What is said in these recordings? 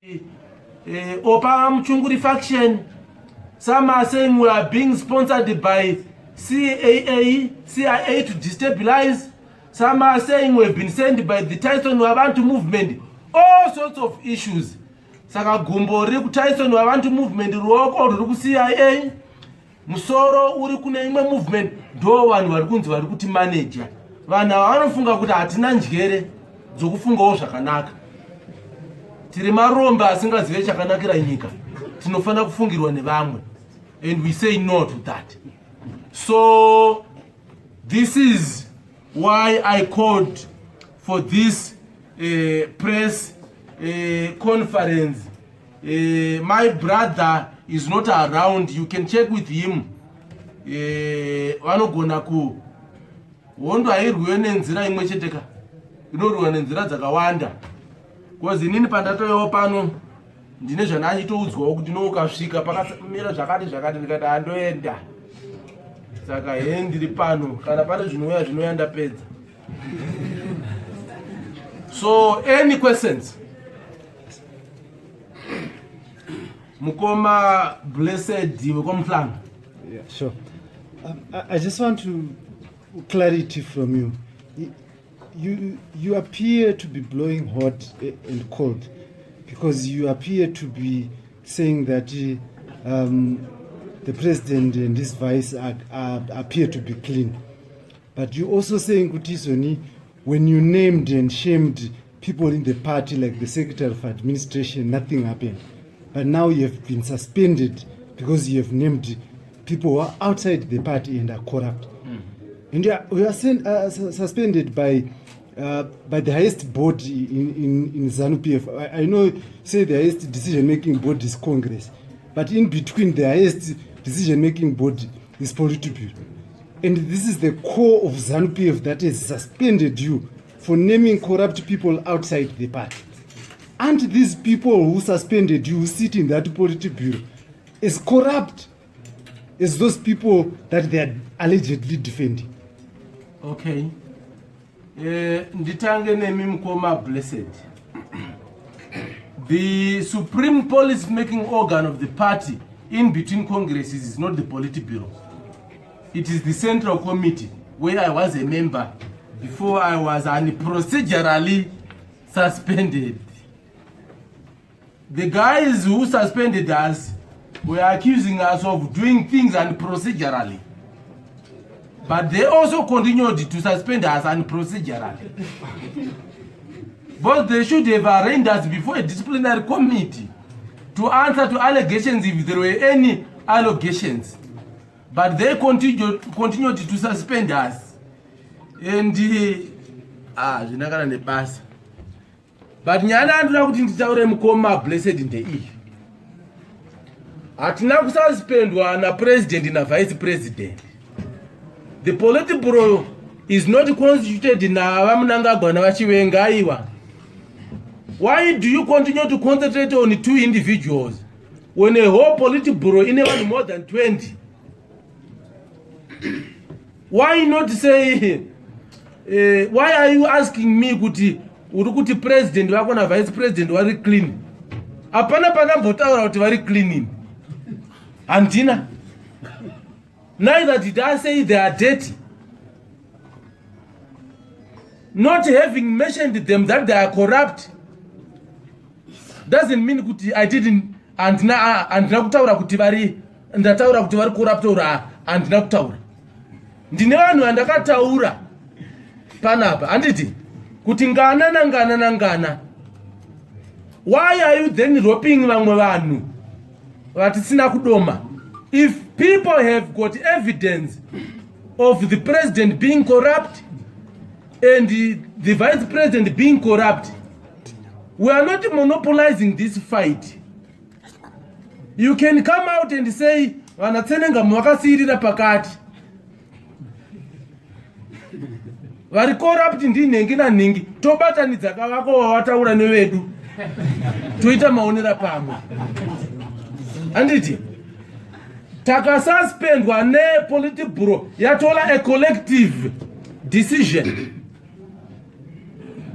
Opa Mchunguri faction. Some are saying we are being sponsored by CIA to destabilize. Some are saying we've been sent by the Tyson Wabantu movement. All sorts of issues. Saka gumbo riku Tyson Wabantu movement ruoko riku CIA. Musoro uri kune imwe movement do vanhu vari kunzi vari kuti manager. Vanhu vanofunga kuti hatina njere dzokufungawo zvakanaka. Tiri maromba asingazive chakanakira nyika. Tinofana kufungirwa nevamwe. And we say no to that. So this is why I called for this press conference. My brother is not around. You can check with him. Vanogona ku wondo airwiwe nenzira imwe cheteka. Inorwiwa nenzira dzakawanda. Because inini pandatoyewo pano ndine zvanachitoudzwawo kuti noukasvika pakamira zvakati ndikati andoenda. Saka ndiri pano kana pane zvinouya ndapedza. So any questions? Mukoma Blessed wekomhlanga. Yeah, sure. I just want to clarity from you. You appear to be blowing hot and cold because you appear to be saying that the president and his vice appear to be clean. But you also saying, Kutisoni, when you named and shamed people in the party like the Secretary of Administration, nothing happened. But now you have been suspended because you have named people who are outside the party and are corrupt. And we are suspended by the highest body in ZANU-PF. I know, say the highest decision-making body is Congress, but in between the highest decision-making body is Politburo. And this is the core of ZANU-PF that has suspended you for naming corrupt people outside the party. And these people who suspended you, who sit in that Politburo, is corrupt as those people that they are allegedly defending. Okay. Nditange nemi Mukoma Blessed. The supreme policy-making organ of the party in between congresses is not the Politburo. It is the Central Committee, where I was a member before I was procedurally suspended. The guys who suspended us were accusing us of doing things procedurally. But they also continued to suspend us procedurally. But they should have arraigned us before a disciplinary committee to answer to allegations if there were any allegations. But they continued to suspend us. And zvinakana nebasa. But nyana andinoda kuti nditaure Mukoma Blessed ndeiyi. Hatina kususpendwa na president na vice president. The Politburo is not constituted na vamunangagwa na vachivenga aiwa. Why do you continue to concentrate on two individuals when a whole Politburo in even more than 20? Why not say, why are you asking me kuti president wako na vice president wari clean? Apana pakambotaura kuti vari clean. Antina. Neither did I say they are dirty. Not having mentioned them that they are corrupt doesn't mean kuti I didn't andina kutaura kuti vari ndataura kuti vari corrupt ora andina kutaura. Ndine vanhu vandakataura panapa handiti kuti ngana. Why are you then roping vamwe vanhu vatisina kudoma? If people have got evidence of the president being corrupt and the vice president being corrupt, we are not monopolizing this fight. You can come out and say, vanatsenenga mwakasirira pakati. Vari corrupt ndinhengi nanhengi. Tobatanidza kavako wavataura nevedu. Toita maonera pamwe. Handiti? Takasuspendwa ne Politburo yatola a collective decision.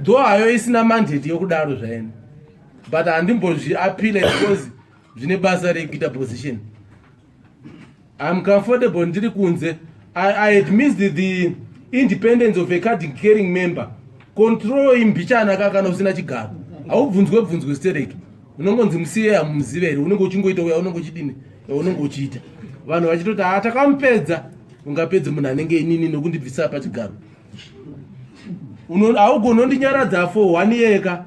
Though hayo isina mandate yokudaro zvaeni. but handimbozviapila because zvine basa rekuita position. I'm comfortable ndiri kunze. I had missed the independence of a card carrying member. Control imbichana kana usina chigaro. Haubvunzwe stereki. Unongonzi musiye amuziveri, unongo uchingoita uya unongo chidini, unongo uchiita. Vanhu vachitoti atakampedza, ungapedze munhu anenge inini nokundibvisa pachigaro. Haugonondinyaradza for 1 year eka.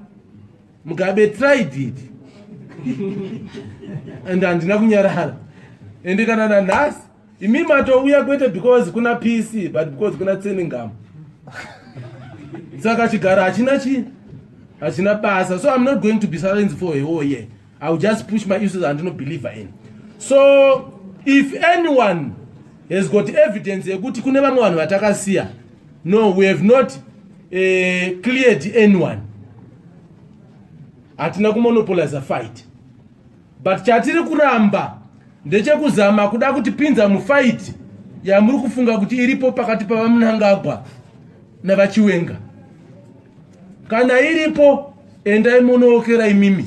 Mugabe tried it. And handina kunyarara. And kana nanhasi imi matouya kwete because kuna PC but because kuna Tseningam. Saka chigaro hachina basa. So I'm not going to be silenced for a whole year. I'll just push my issues and not believe in. So if anyone has got evidence yekuti kune vamwe vanhu vatakasiya, no, we have not cleared anyone. Hatina kumonopolize a fight. But chatiri kuramba ndechekuzama kuda kutipinza mufight yamuri kufunga kuti iripo pakati pavamunangagwa navachiwenga. Kana iripo endai munookera imimi.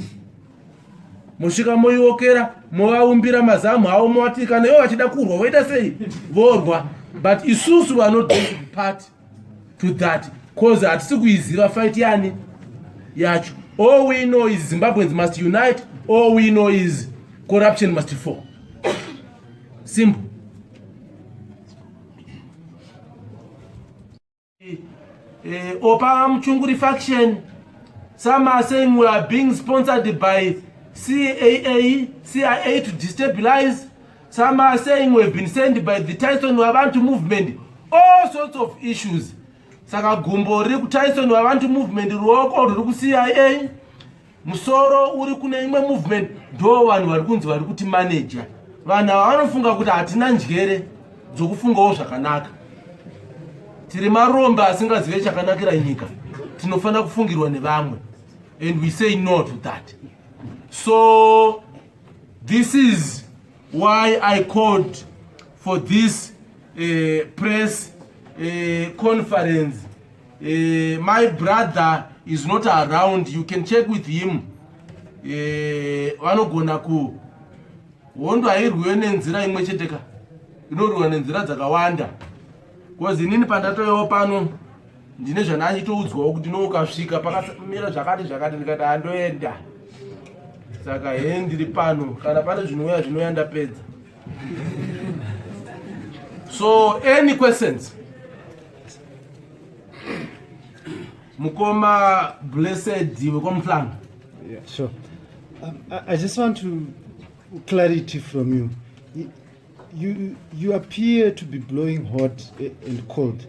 Musvika moiokera movaumbira mazamu avo movati kana ivo vachida kurwa voita sei vorwa. But isusu are not going to be part to that because hatisi kuiziva fight yani yacho. All we know is Zimbabweans must unite. All we know is corruption must fall. Simple. Opa Mchunguri faction, some are saying we are being sponsored by CIA to destabilize. Some are saying we've been sent by the Tyson Wabantu movement. All sorts of issues. Saka gumbo riku Tyson Wabantu movement ruoko riku CIA. Musoro uri kune imwe movement do vanhu vari kunzi vari kuti manager. Vanhu vanofunga kuti hatina njere dzokufungawo zvakanaka. Tiri maromba asingazive chakanakira nyika. Tinofana kufungirwa nevamwe. And we say no to that. So this is why I called for this press conference. My brother is not around. You can check with him. Vanogona ku wondo airwiwe nenzira imwe cheteka. Inorwiwa nenzira dzakawanda. Because inini pandatoyewo pano ndine zvanachitoudzwawo kuti noukasvika pakamira zvakati ndikati andoenda. Saka ndiri pano kana pane zvinouya ndapedza. So any questions? Mukoma Blessed wekomhlanga. Yeah, sure. I just want to clarity from you. You appear to be blowing hot and cold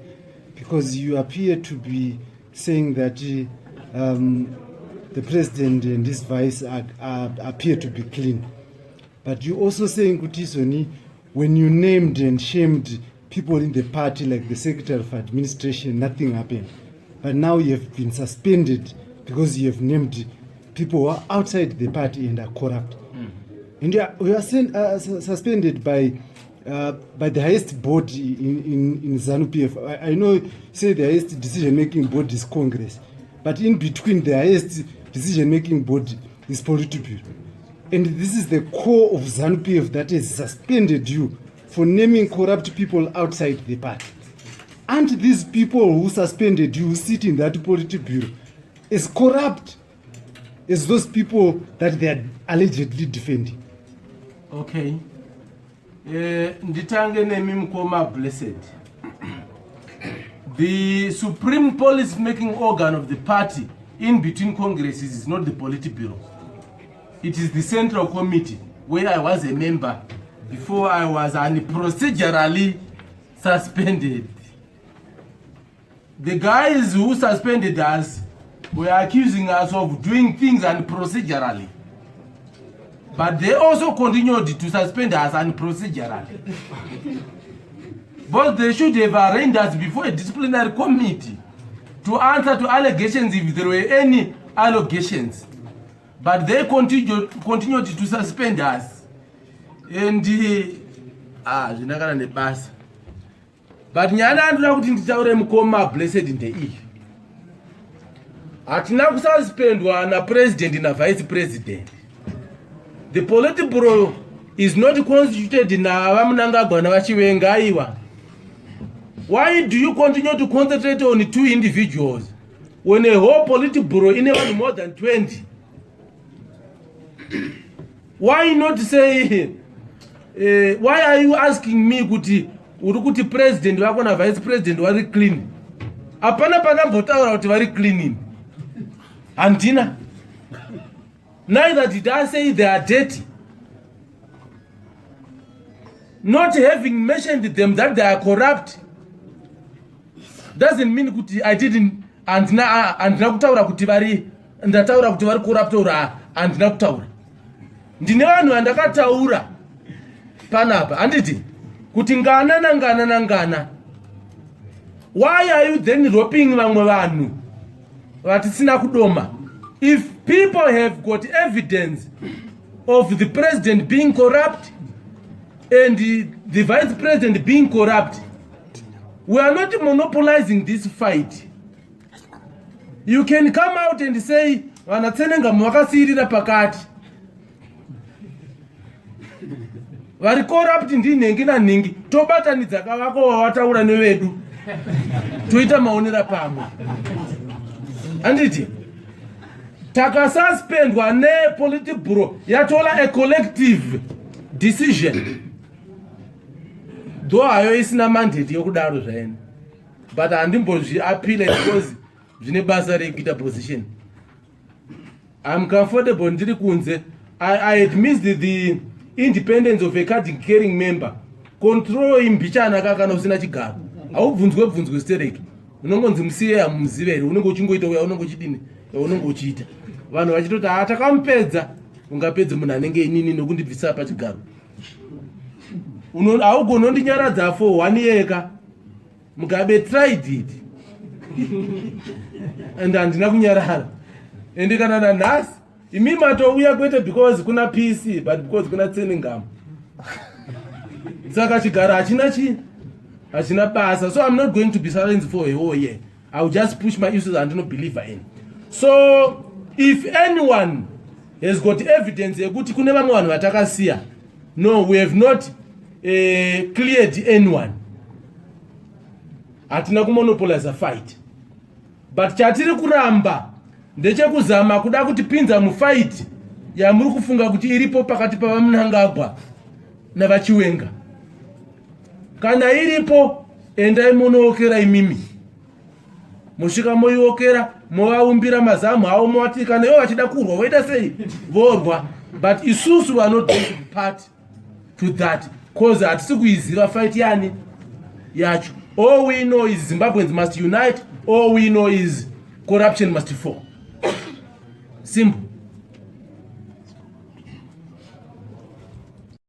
because you appear to be saying that the president and his vice appear to be clean. But you also saying, Kutisoni, when you named and shamed people in the party like the Secretary of Administration, nothing happened. But now you have been suspended because you have named people who are outside the party and are corrupt. And you are suspended by the highest body in ZANU-PF. I know you say the highest decision-making body is Congress, but in between the highest decision-making body is Politburo. And this is the core of ZANU-PF that has suspended you for naming corrupt people outside the party. And these people who suspended you, who sit in that Politburo, is corrupt as those people that they are allegedly defending. Okay. Nditange nemi Mukoma Blessed. The supreme policy-making organ of the party in between congresses is not the Politburo. It is the Central Committee, where I was a member before I was procedurally suspended. The guys who suspended us were accusing us of doing things procedurally. But they also continued to suspend us procedurally. But they should have arraigned us before a disciplinary committee to answer to allegations if there were any allegations. But they continued to suspend us. And zvinakana nebasa. But nyana andoda kuti nditaure Mukoma Blessed ndeiyi. hatina kususpendwa na president na vice president. The Politburo is not constituted na vamunangagwa na vachivenga aiwa. Why do you continue to concentrate on 2 individuals when a whole Politburo in even more than 20? Why not say, why are you asking me kuti president wako na vice president wari clean? Apana pakambotaura kuti vari cleaning. Andina. Neither did I say they are dirty. Not having mentioned them that they are corrupt doesn't mean kuti I didn't andina kutaura kuti vari ndataura kuti vari corrupt ora andina kutaura. Ndine vanhu vandakataura panapa handiti kuti ngana. Why are you then roping vamwe vanhu vatisina kudoma? If people have got evidence of the president being corrupt and the vice president being corrupt, we are not monopolizing this fight. You can come out and say vanatsenenga mwakasirira pakati vari corrupt ndinhengi nanhingi tobatanidza kavako wavataura nevedu toita maonera pamwe handiti takasuspendwa nePolitburo yatola a collective decision though hayo isina mandate yokudaro zvaene but handimbozviapila because zvine basa rekuita position. I'm comfortable ndiri kunze. I had missed the independence of a card carrying member. Control imbichana kana usina chigaro haubvunzwe stereki unongonzi musiye hamuziveri unenge uchingoita uya unenge uchidini unenge uchiita vanhu vachitoti takampedza ungapedze munhu anenge inini nokundibvisa pachigaro haugoni ondinyaradza for 1 year eka mugabe tried it and handina kunyarara ende kana nanhasi imi matouya kwete because kuna PC but because kuna Tsenengamu saka chigaro hachina basa. So I'm not going to be silenced for a whole year. I'll just push my issues and not believe in. So if anyone has got evidence yekuti kune vamwe vanhu vatakasiya, no, we have not cleared anyone. Hatina kumonopolize a fight. But chatiri kuramba ndechekuzama kuda kutipinza mufight yamuri kufunga kuti iripo pakati pavamunangagwa navachiwenga. Kana iripo endai munookera imimi musvika moiokera movaumbira mazamu avo movati kana ivo vachida kurwa voita sei vorwa, but isusu are not going to be part to that cause hatisi kuiziva fight yani yacho. All we know is Zimbabweans must unite. All we know is corruption must fall. Simple.